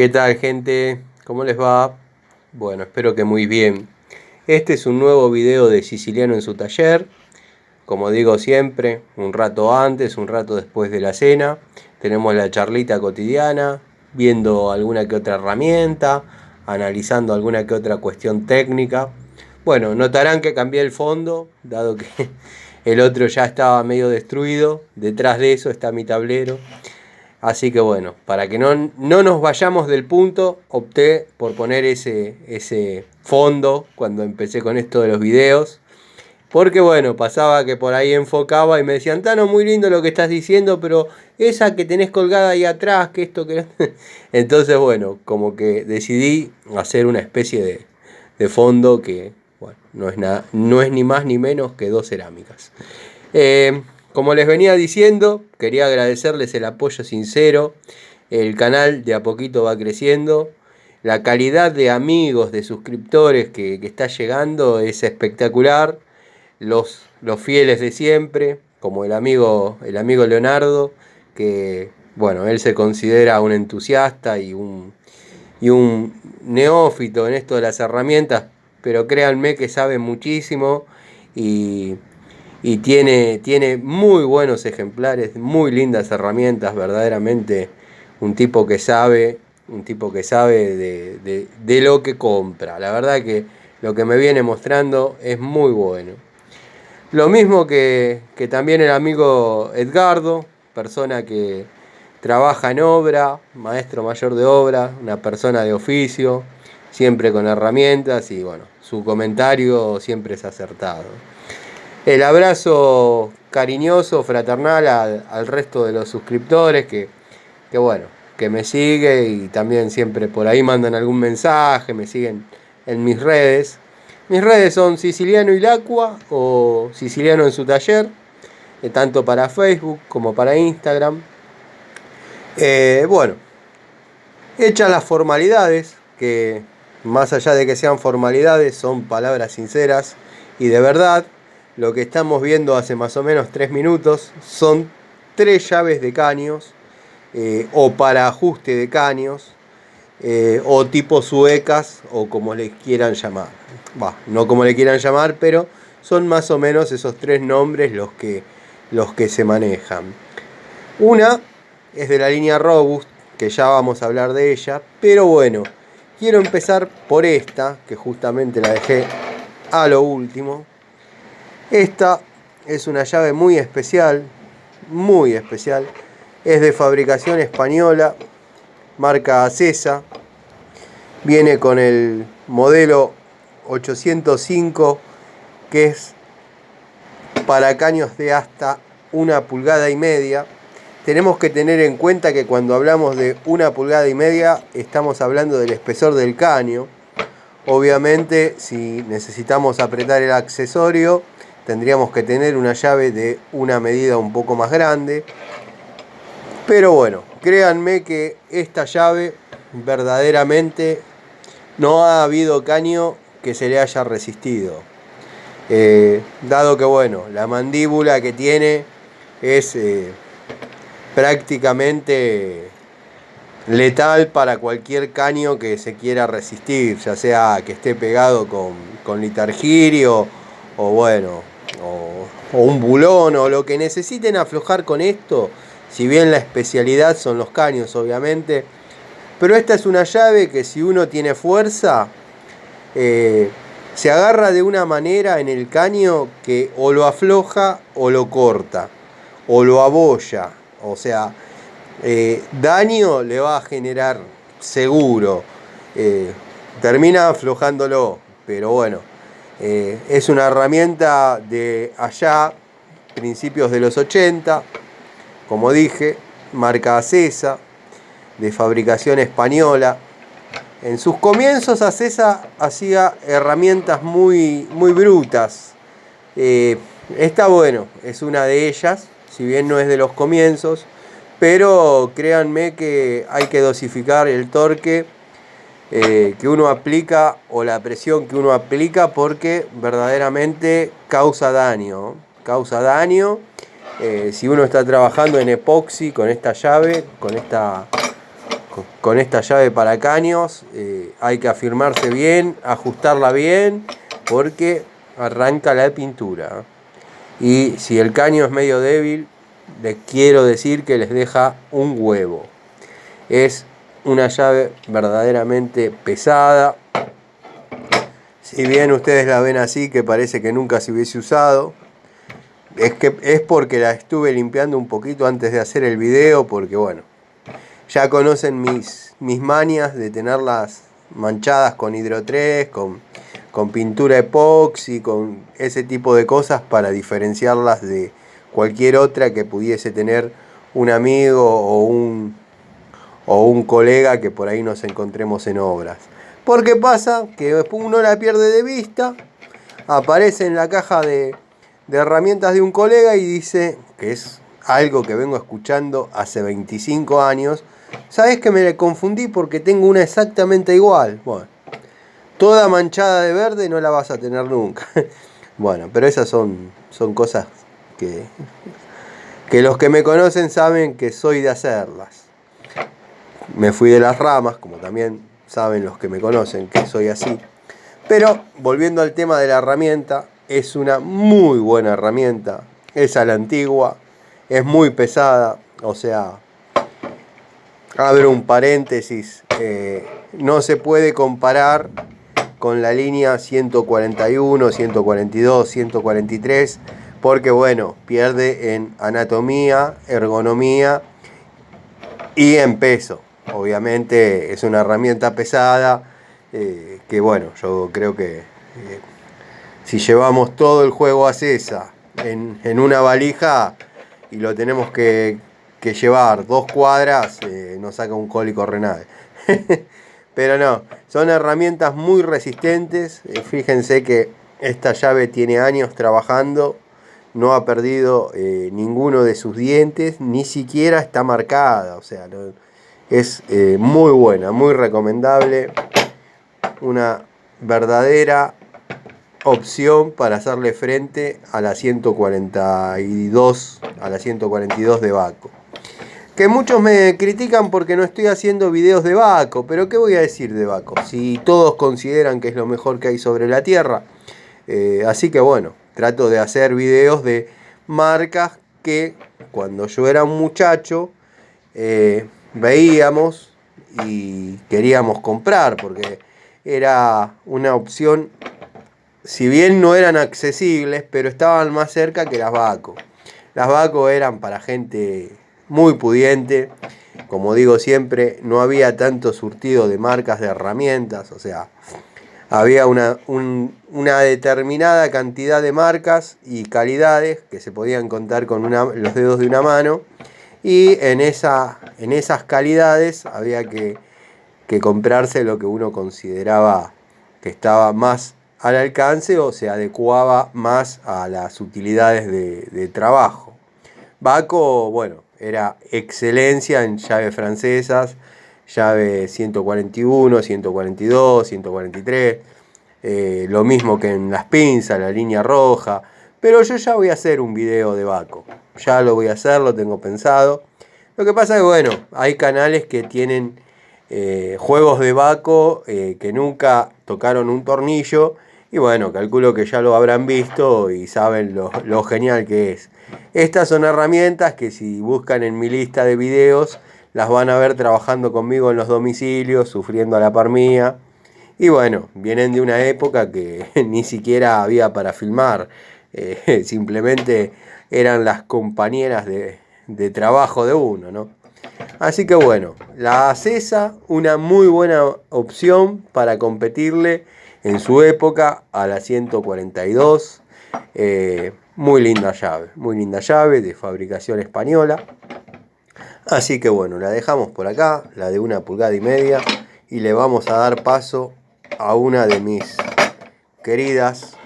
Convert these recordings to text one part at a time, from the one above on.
¿Qué tal, gente? ¿Cómo les va? Bueno, espero que muy bien. Este es un nuevo video de Siciliano en su taller. Como digo siempre, un rato antes, un rato después de la cena. Tenemos la charlita cotidiana, viendo alguna que otra herramienta, analizando alguna que otra cuestión técnica. Bueno, notarán que cambié el fondo, dado que el otro ya estaba medio destruido. Detrás de eso está mi tablero. Así que bueno, para que no nos vayamos del punto, opté por poner ese fondo cuando empecé con esto de los videos. Porque bueno, pasaba que por ahí enfocaba y me decían, Tano, muy lindo lo que estás diciendo, pero esa que tenés colgada ahí atrás, que esto, que... Entonces bueno, como que decidí hacer una especie de fondo que, bueno, no es ni más ni menos que dos cerámicas. Como les venía diciendo, quería agradecerles el apoyo sincero. El canal de a poquito va creciendo. La calidad de amigos, de suscriptores que está llegando es espectacular. Los fieles de siempre, como el amigo Leonardo, que bueno, él se considera un entusiasta y un neófito en esto de las herramientas, pero créanme que sabe muchísimo y tiene muy buenos ejemplares, muy lindas herramientas, verdaderamente un tipo que sabe de lo que compra. La verdad que lo que me viene mostrando es muy bueno. Lo mismo que también el amigo Edgardo, persona que trabaja en obra, maestro mayor de obra, una persona de oficio, siempre con herramientas y bueno, su comentario siempre es acertado. El abrazo cariñoso, fraternal al resto de los suscriptores que bueno, que me sigue y también siempre por ahí mandan algún mensaje, me siguen en mis redes. Mis redes son Siciliano Ilacqua o Siciliano en su taller, tanto para Facebook como para Instagram. Bueno, hechas las formalidades, que más allá de que sean formalidades, son palabras sinceras y de verdad. Lo que estamos viendo hace más o menos 3 minutos son 3 llaves de caños o para ajuste de caños o tipo suecas o como les quieran llamar. No como le quieran llamar, pero son más o menos esos 3 nombres los que se manejan. Una es de la línea Robust, que ya vamos a hablar de ella, pero bueno, quiero empezar por esta, que justamente la dejé a lo último. Esta es una llave muy especial, es de fabricación española, marca Acesa, viene con el modelo 805, que es para caños de hasta 1,5 pulgadas. Tenemos que tener en cuenta que cuando hablamos de 1,5 pulgadas estamos hablando del espesor del caño. Obviamente, si necesitamos apretar el accesorio, tendríamos que tener una llave de una medida un poco más grande. Pero bueno, créanme que esta llave verdaderamente no ha habido caño que se le haya resistido. Dado que bueno, la mandíbula que tiene es prácticamente letal para cualquier caño que se quiera resistir, ya sea que esté pegado con litargirio o bueno, o un bulón o lo que necesiten aflojar con esto, si bien la especialidad son los caños obviamente, pero esta es una llave que si uno tiene fuerza se agarra de una manera en el caño que o lo afloja o lo corta o lo abolla, o sea, daño le va a generar seguro, termina aflojándolo, pero bueno, es una herramienta de allá, principios de los 80, como dije, marca Acesa, de fabricación española. En sus comienzos Acesa hacía herramientas muy brutas. Está bueno, es una de ellas, si bien no es de los comienzos, pero créanme que hay que dosificar el torque que uno aplica o la presión que uno aplica, porque verdaderamente causa daño. Si uno está trabajando en epoxi con esta llave, con esta con esta llave para caños hay que afirmarse bien, ajustarla bien, porque arranca la pintura. Y si el caño es medio débil, les quiero decir que les deja un huevo. Es una llave verdaderamente pesada. Si bien ustedes la ven así, que parece que nunca se hubiese usado, es porque la estuve limpiando un poquito antes de hacer el video, porque bueno, ya conocen mis mañas de tenerlas manchadas con Hydro 3, con pintura epoxi, con ese tipo de cosas para diferenciarlas de cualquier otra que pudiese tener un amigo o un colega que por ahí nos encontremos en obras. Porque pasa que uno la pierde de vista, aparece en la caja de herramientas de un colega y dice, que es algo que vengo escuchando hace 25 años, ¿sabes que me confundí porque tengo una exactamente igual? Bueno, toda manchada de verde no la vas a tener nunca. Bueno, pero esas son cosas que los que me conocen saben que soy de hacerlas. Me fui de las ramas, como también saben los que me conocen que soy así. Pero volviendo al tema de la herramienta, es una muy buena herramienta. Es a la antigua, es muy pesada, o sea, abro un paréntesis, no se puede comparar con la línea 141, 142, 143, porque bueno, pierde en anatomía, ergonomía y en peso. Obviamente es una herramienta pesada, que bueno, yo creo que si llevamos todo el juego a Cesa en una valija y lo tenemos que llevar 2 cuadras, nos saca un cólico renal. Pero no, son herramientas muy resistentes. Fíjense que esta llave tiene años trabajando, no ha perdido ninguno de sus dientes, ni siquiera está marcada. O sea, no, es muy buena, muy recomendable. Una verdadera opción para hacerle frente a la 142, de Baco. Que muchos me critican porque no estoy haciendo videos de Baco, pero ¿qué voy a decir de Baco? Si todos consideran que es lo mejor que hay sobre la Tierra. Así que bueno, trato de hacer videos de marcas que cuando yo era un muchacho veíamos y queríamos comprar, porque era una opción, si bien no eran accesibles, pero estaban más cerca que las Baco. Las Baco eran para gente muy pudiente. Como digo siempre, no había tanto surtido de marcas de herramientas, o sea, había una determinada cantidad de marcas y calidades que se podían contar con los dedos de una mano, y en esas calidades había que comprarse lo que uno consideraba que estaba más al alcance o se adecuaba más a las utilidades de trabajo. Baco, bueno, era excelencia en llaves francesas, llave 141, 142, 143, lo mismo que en las pinzas, la línea roja. Pero yo ya voy a hacer un video de Baco, ya lo voy a hacer, lo tengo pensado. Lo que pasa es que bueno, hay canales que tienen juegos de Baco que nunca tocaron un tornillo, y bueno, calculo que ya lo habrán visto y saben lo genial que es. Estas son herramientas que si buscan en mi lista de videos las van a ver trabajando conmigo en los domicilios, sufriendo a la par mía. Y bueno, vienen de una época que ni siquiera había para filmar, simplemente eran las compañeras de trabajo de uno, ¿no? Así que bueno, la Cesa, una muy buena opción para competirle en su época a la 142. Muy linda llave de fabricación española. Así que bueno, la dejamos por acá, la de 1,5 pulgadas, y le vamos a dar paso a una de mis queridas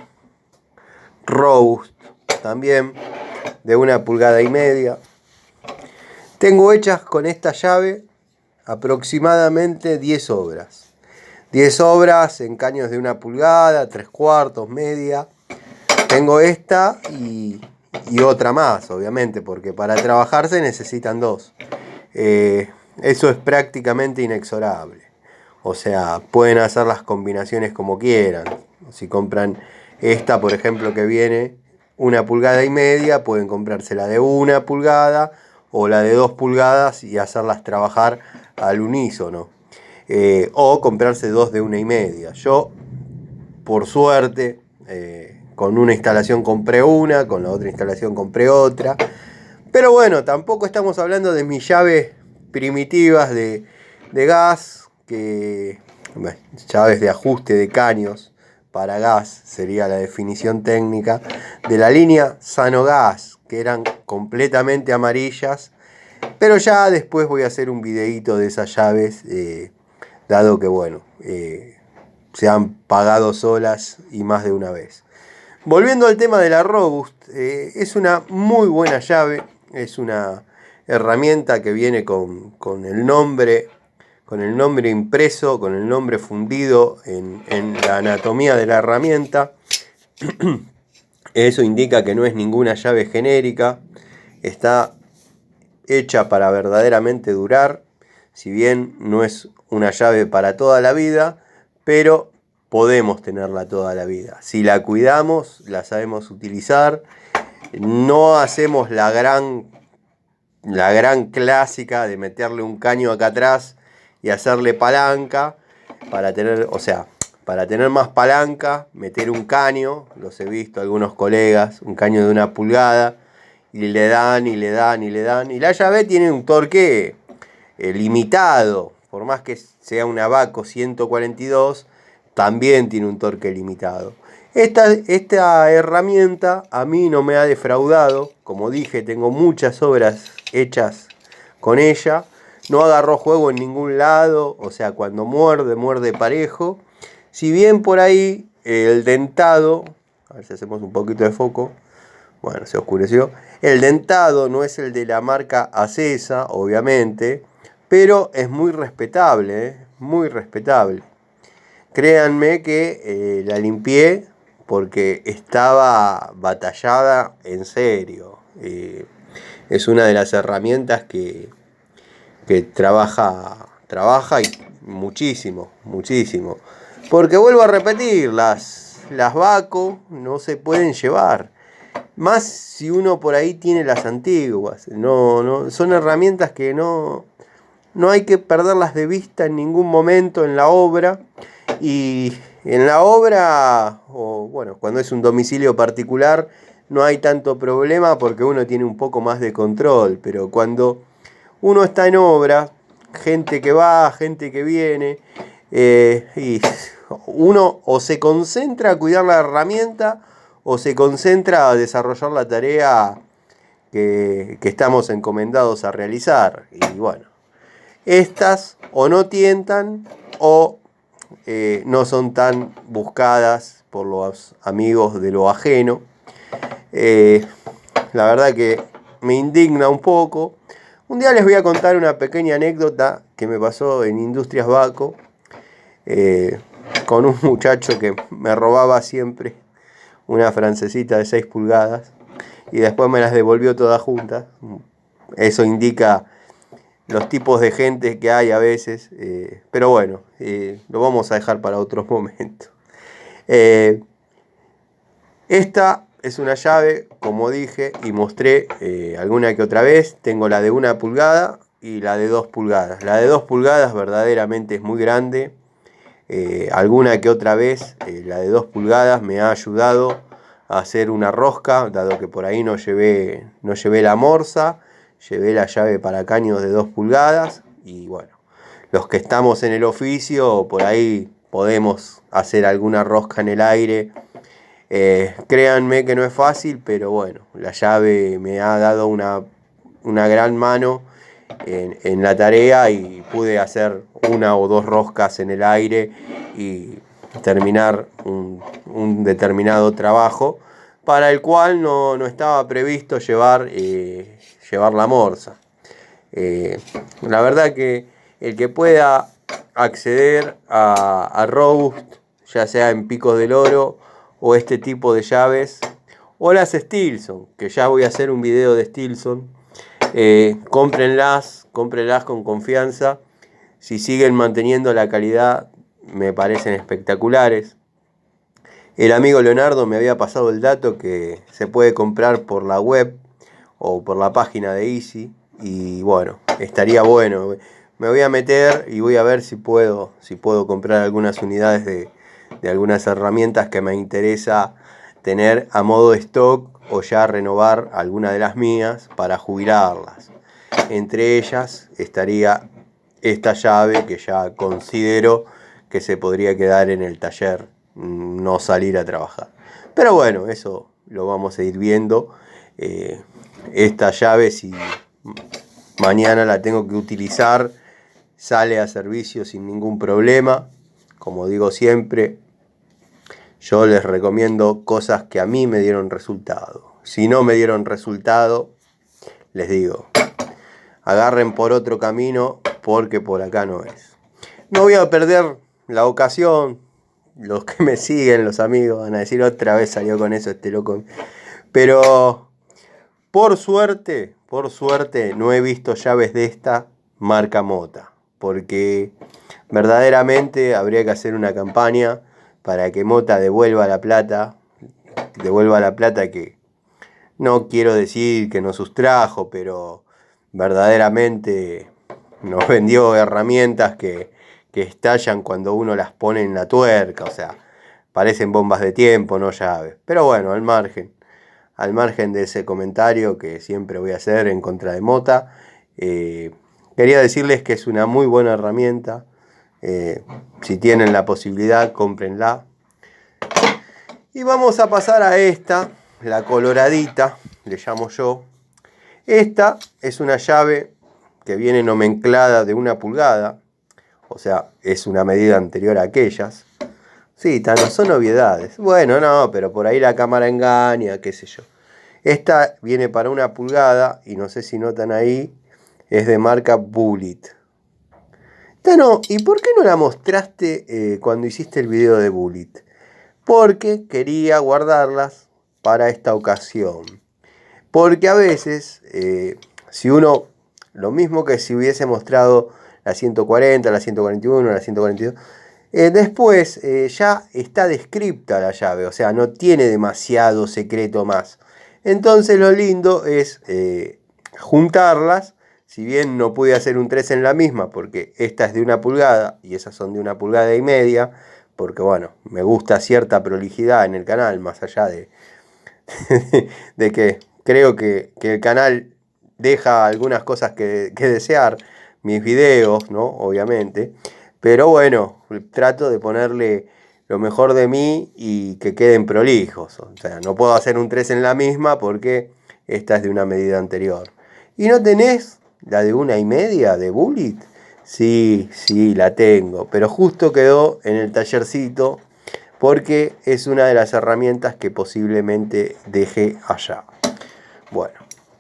Roast, también de 1,5 pulgadas. Tengo hechas con esta llave aproximadamente 10 obras. 10 obras en caños de 1 pulgada, 3/4, media. Tengo esta y otra más, obviamente, porque para trabajar se necesitan 2. eso es prácticamente inexorable. O sea, pueden hacer las combinaciones como quieran. Si compran esta, por ejemplo, que viene 1,5 pulgadas, pueden comprarse la de 1 pulgada o la de 2 pulgadas y hacerlas trabajar al unísono. O comprarse 2 de 1,5. Yo, por suerte, con una instalación compré una, con la otra instalación compré otra. Pero bueno, tampoco estamos hablando de mis llaves primitivas de gas, bueno, llaves de ajuste de caños para gas sería la definición técnica, de la línea Sanogas, que eran completamente amarillas. Pero ya después voy a hacer un videíto de esas llaves, dado que bueno, se han pagado solas y más de una vez. Volviendo al tema de la Robust, es una muy buena llave, es una herramienta que viene con el nombre impreso, con el nombre fundido en la anatomía de la herramienta. Eso indica que no es ninguna llave genérica, está hecha para verdaderamente durar, si bien no es una llave para toda la vida, pero podemos tenerla toda la vida. Si la cuidamos, la sabemos utilizar, no hacemos la gran clásica de meterle un caño acá atrás y hacerle palanca para tener más palanca, meter un caño, los he visto algunos colegas, un caño de 1 pulgada, y le dan, y la llave tiene un torque limitado, por más que sea una Bahco 142, también tiene un torque limitado. Esta herramienta a mí no me ha defraudado, como dije, tengo muchas obras hechas con ella, no agarró juego en ningún lado, o sea, cuando muerde parejo. Si bien por ahí el dentado, a ver si hacemos un poquito de foco, bueno, se oscureció, el dentado no es el de la marca Acesa, obviamente, pero es muy respetable, muy respetable. Créanme que la limpié porque estaba batallada en serio. Es una de las herramientas que trabaja y muchísimo. Porque vuelvo a repetir, las Bahco no se pueden llevar. Más si uno por ahí tiene las antiguas. No, son herramientas que no hay que perderlas de vista en ningún momento en la obra. Y en la obra, o bueno, cuando es un domicilio particular, no hay tanto problema porque uno tiene un poco más de control. Pero cuando uno está en obra, gente que va, gente que viene, y uno o se concentra a cuidar la herramienta o se concentra a desarrollar la tarea que estamos encomendados a realizar. Y bueno, estas o no tientan o no son tan buscadas por los amigos de lo ajeno. La verdad que me indigna un poco. Un día les voy a contar una pequeña anécdota que me pasó en Industrias Bahco, con un muchacho que me robaba siempre una francesita de 6 pulgadas y después me las devolvió todas juntas. Eso indica los tipos de gente que hay a veces, pero bueno, lo vamos a dejar para otros momentos. Esta es una llave, como dije y mostré alguna que otra vez. Tengo la de 1 pulgada y la de 2 pulgadas. La de 2 pulgadas verdaderamente es muy grande. Alguna que otra vez la de 2 pulgadas me ha ayudado a hacer una rosca, dado que por ahí no llevé la morsa, llevé la llave para caños de 2 pulgadas y bueno, los que estamos en el oficio por ahí podemos hacer alguna rosca en el aire. Créanme que no es fácil, pero bueno, la llave me ha dado una gran mano en la tarea y pude hacer 1 o 2 roscas en el aire y terminar un determinado trabajo para el cual no estaba previsto llevar la morsa. La verdad que el que pueda acceder a Robust, ya sea en Picos del Oro o este tipo de llaves, o las Stilson, que ya voy a hacer un video de Stilson, cómprenlas, cómprenlas con confianza. Si siguen manteniendo la calidad, me parecen espectaculares. El amigo Leonardo me había pasado el dato que se puede comprar por la web o por la página de Easy. Y bueno, estaría bueno. Me voy a meter y voy a ver si puedo comprar algunas unidades de algunas herramientas que me interesa tener a modo de stock o ya renovar alguna de las mías para jubilarlas. Entre ellas estaría esta llave que ya considero que se podría quedar en el taller, no salir a trabajar. Pero bueno, eso lo vamos a ir viendo. Esta llave, si mañana la tengo que utilizar, sale a servicio sin ningún problema. Como digo siempre, yo les recomiendo cosas que a mí me dieron resultado. Si no me dieron resultado, les digo, agarren por otro camino porque por acá no es. No voy a perder la ocasión. Los que me siguen, los amigos, van a decir otra vez salió con eso este loco. Pero por suerte, no he visto llaves de esta marca Mota. Porque verdaderamente habría que hacer una campaña para que Mota devuelva la plata que no quiero decir que nos sustrajo, pero verdaderamente nos vendió herramientas que estallan cuando uno las pone en la tuerca, o sea, parecen bombas de tiempo, no llaves. Pero bueno, al margen de ese comentario que siempre voy a hacer en contra de Mota, quería decirles que es una muy buena herramienta. Si tienen la posibilidad, cómprenla. Y vamos a pasar a esta, la coloradita, le llamo yo. Esta es una llave que viene nomenclada de 1 pulgada, o sea, es una medida anterior a aquellas. Sí, no son obviedades. Bueno, no, pero por ahí la cámara engaña, qué sé yo. Esta viene para 1 pulgada y no sé si notan ahí, es de marca Bullet. Tano, ¿y por qué no la mostraste cuando hiciste el video de Bullet? Porque quería guardarlas para esta ocasión. Porque a veces, si uno, lo mismo que si hubiese mostrado la 140, la 141, la 142, después ya está descripta la llave, o sea, no tiene demasiado secreto más. Entonces lo lindo es juntarlas. Si bien no pude hacer un 3 en la misma, porque esta es de 1 pulgada y esas son de 1,5 pulgadas, porque bueno, me gusta cierta prolijidad en el canal, más allá de que creo que el canal deja algunas cosas que desear, mis videos, ¿no? Obviamente, pero bueno, trato de ponerle lo mejor de mí y que queden prolijos. O sea, no puedo hacer un 3 en la misma porque esta es de una medida anterior. ¿Y no tenés la de 1,5 de Bullet? Sí, la tengo, pero justo quedó en el tallercito porque es una de las herramientas que posiblemente deje allá. Bueno,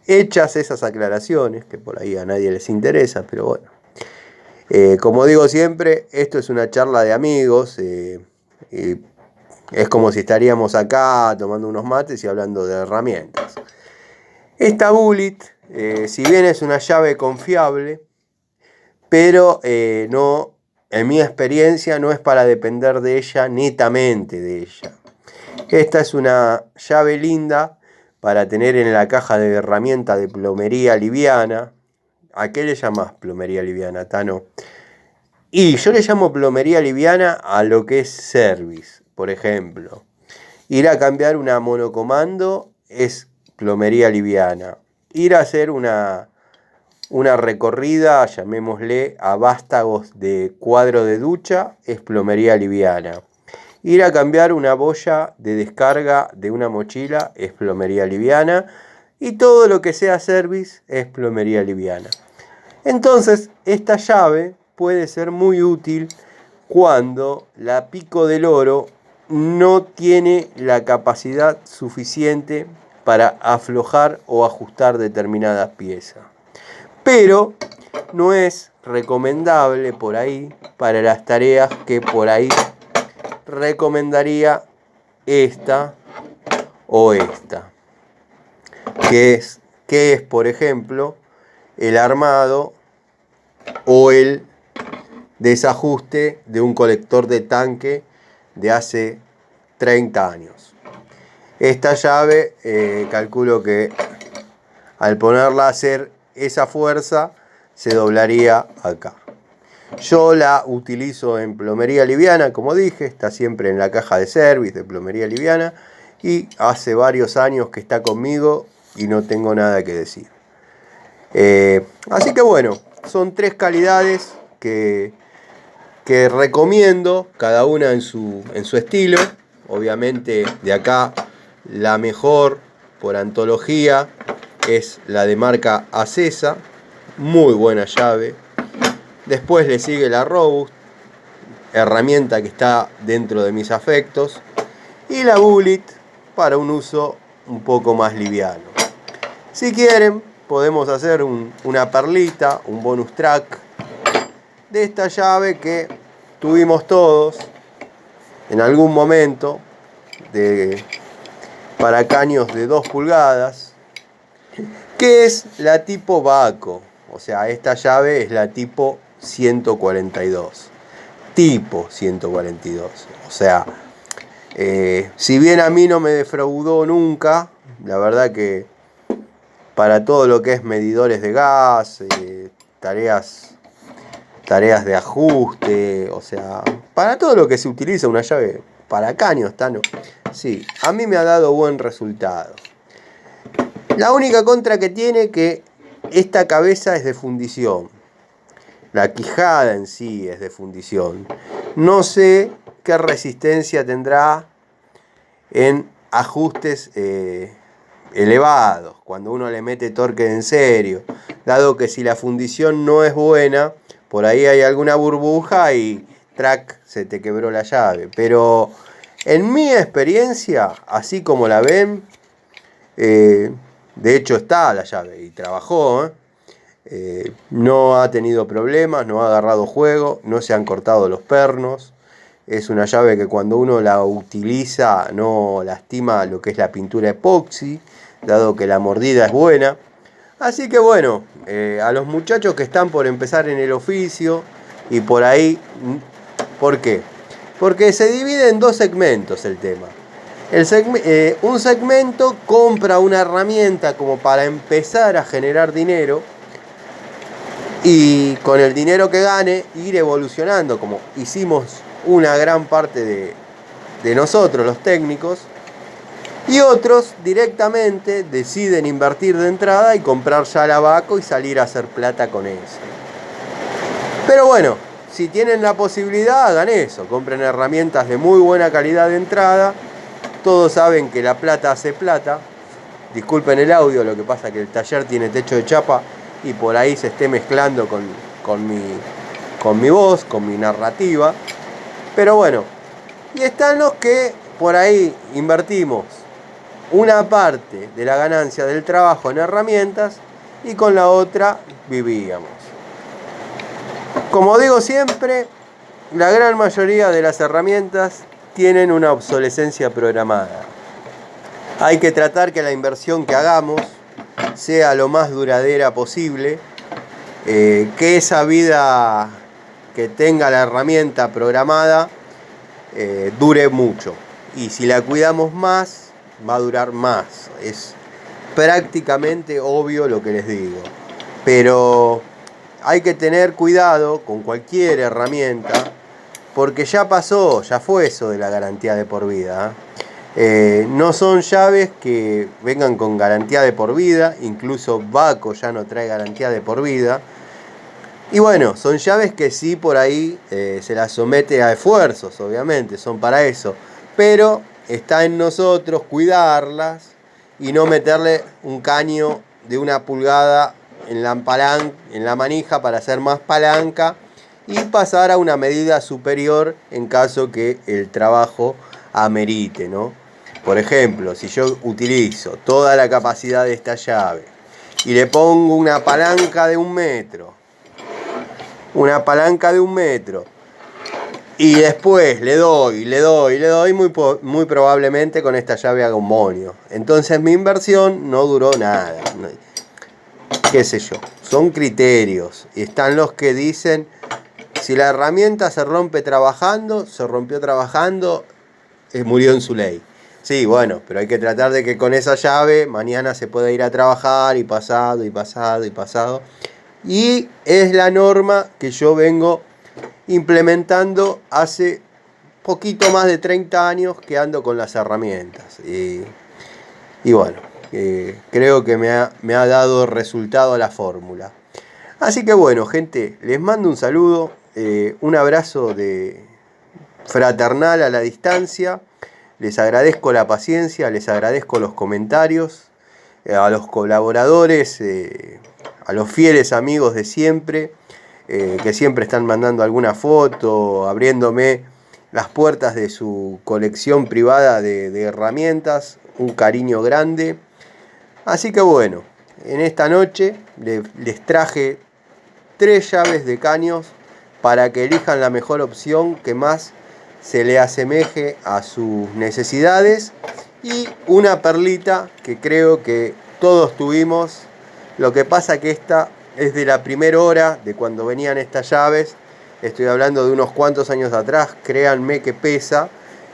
hechas esas aclaraciones, que por ahí a nadie les interesa, pero bueno. Como digo siempre, esto es una charla de amigos. Es como si estaríamos acá tomando unos mates y hablando de herramientas. Esta Bullet, si bien es una llave confiable, pero no, en mi experiencia no es para depender de ella, netamente de ella. Esta es una llave linda para tener en la caja de herramientas de plomería liviana. ¿A qué le llamas plomería liviana, Tano? Y yo le llamo plomería liviana a lo que es service. Por ejemplo, ir a cambiar una monocomando es plomería liviana. Ir a hacer una recorrida, llamémosle a vástagos de cuadro de ducha, es plomería liviana. Ir a cambiar una boya de descarga de una mochila es plomería liviana. Y todo lo que sea service es plomería liviana. Entonces, esta llave puede ser muy útil cuando la pico del oro no tiene la capacidad suficiente para aflojar o ajustar determinadas piezas. Pero no es recomendable por ahí para las tareas que por ahí recomendaría esta o esta. Que es por ejemplo, el armado o el desajuste de un colector de tanque de hace 30 años. Esta llave calculo que al ponerla a hacer esa fuerza se doblaría acá. Yo la utilizo en plomería liviana, como dije, está siempre en la caja de service de plomería liviana y hace varios años que está conmigo y no tengo nada que decir. Así que bueno, son 3 calidades que recomiendo, cada una en su estilo. Obviamente de acá la mejor por antología es la de marca Acesa, muy buena llave. Después le sigue la Robust, herramienta que está dentro de mis afectos, y la Bullet para un uso un poco más liviano. Si quieren podemos hacer una perlita, un bonus track de esta llave que tuvimos todos en algún momento, para caños de 2 pulgadas, que es la tipo Baco. O sea, esta llave es la tipo 142. Tipo 142. O sea, si bien a mí no me defraudó nunca, la verdad que para todo lo que es medidores de gas, tareas de ajuste, o sea, para todo lo que se utiliza una llave para caños, ¿no? Sí, a mí me ha dado buen resultado. La única contra que tiene que esta cabeza es de fundición. La quijada en sí es de fundición. No sé qué resistencia tendrá en ajustes elevados, cuando uno le mete torque en serio, dado que si la fundición no es buena, por ahí hay alguna burbuja y track, se te quebró la llave. Pero en mi experiencia, así como la ven, de hecho está la llave y trabajó, no ha tenido problemas, no ha agarrado juego, no se han cortado los pernos. Es una llave que cuando uno la utiliza no lastima lo que es la pintura epoxi, dado que la mordida es buena. Así que bueno, a los muchachos que están por empezar en el oficio y por ahí, ¿por qué? Porque se divide en 2 segmentos el tema. Un segmento compra una herramienta como para empezar a generar dinero y con el dinero que gane ir evolucionando, como hicimos una gran parte de nosotros los técnicos. Y otros directamente deciden invertir de entrada y comprar ya la Baco y salir a hacer plata con eso. Pero bueno, si tienen la posibilidad, hagan eso. Compren herramientas de muy buena calidad de entrada. Todos saben que la plata hace plata. Disculpen el audio, lo que pasa es que el taller tiene techo de chapa y por ahí se esté mezclando con mi voz, con mi narrativa. Pero bueno, y están los que por ahí invertimos una parte de la ganancia del trabajo en herramientas y con la otra vivíamos. Como digo siempre, la gran mayoría de las herramientas tienen una obsolescencia programada. Hay que tratar que la inversión que hagamos sea lo más duradera posible, que esa vida que tenga la herramienta programada dure mucho. Y si la cuidamos más, va a durar más. Es prácticamente obvio lo que les digo. Pero hay que tener cuidado con cualquier herramienta, porque ya pasó, ya fue eso de la garantía de por vida. No son llaves que vengan con garantía de por vida, incluso Baco ya no trae garantía de por vida. Y bueno, son llaves que sí por ahí se las somete a esfuerzos, obviamente, son para eso. Pero está en nosotros cuidarlas y no meterle un caño de 1 pulgada en la manija para hacer más palanca y pasar a una medida superior en caso que el trabajo amerite, ¿no? Por ejemplo, si yo utilizo toda la capacidad de esta llave y le pongo una palanca de 1 metro, y después le doy, muy probablemente con esta llave haga un moño. Entonces mi inversión no duró nada. qué sé yo, son criterios. Y están los que dicen, si la herramienta se rompe trabajando, se rompió trabajando, murió en su ley. Sí, bueno, pero hay que tratar de que con esa llave mañana se pueda ir a trabajar y pasado y pasado y pasado. Y es la norma que yo vengo implementando hace poquito más de 30 años que ando con las herramientas. Y bueno, creo que me ha dado resultado la fórmula. Así que bueno, gente, les mando un saludo, un abrazo fraternal a la distancia. Les agradezco la paciencia, les agradezco los comentarios, a los colaboradores, a los fieles amigos de siempre, que siempre están mandando alguna foto, abriéndome las puertas de su colección privada de herramientas. Un cariño grande. Así que bueno, en esta noche les traje 3 llaves de caños para que elijan la mejor opción que más se le asemeje a sus necesidades, y una perlita que creo que todos tuvimos. Lo que pasa que esta es de la primera hora de cuando venían estas llaves. Estoy hablando de unos cuantos años atrás, créanme que pesa,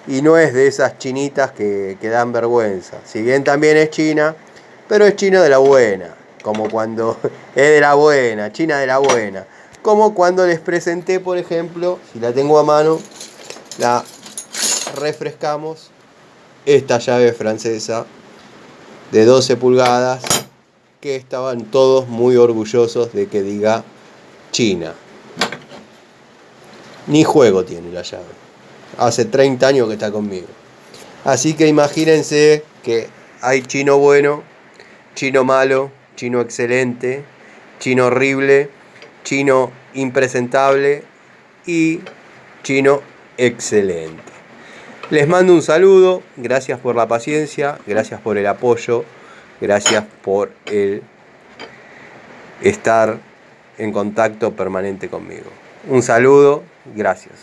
y no es de esas chinitas que dan vergüenza. Si bien también es china, pero es china de la buena, como cuando es de la buena, china de la buena. Como cuando les presenté, por ejemplo, si la tengo a mano, la refrescamos, esta llave francesa de 12 pulgadas, que estaban todos muy orgullosos de que diga China. Ni juego tiene la llave. Hace 30 años que está conmigo. Así que imagínense que hay chino bueno, chino malo, chino excelente, chino horrible, chino impresentable y chino excelente. Les mando un saludo, gracias por la paciencia, gracias por el apoyo, gracias por el estar en contacto permanente conmigo. Un saludo, gracias.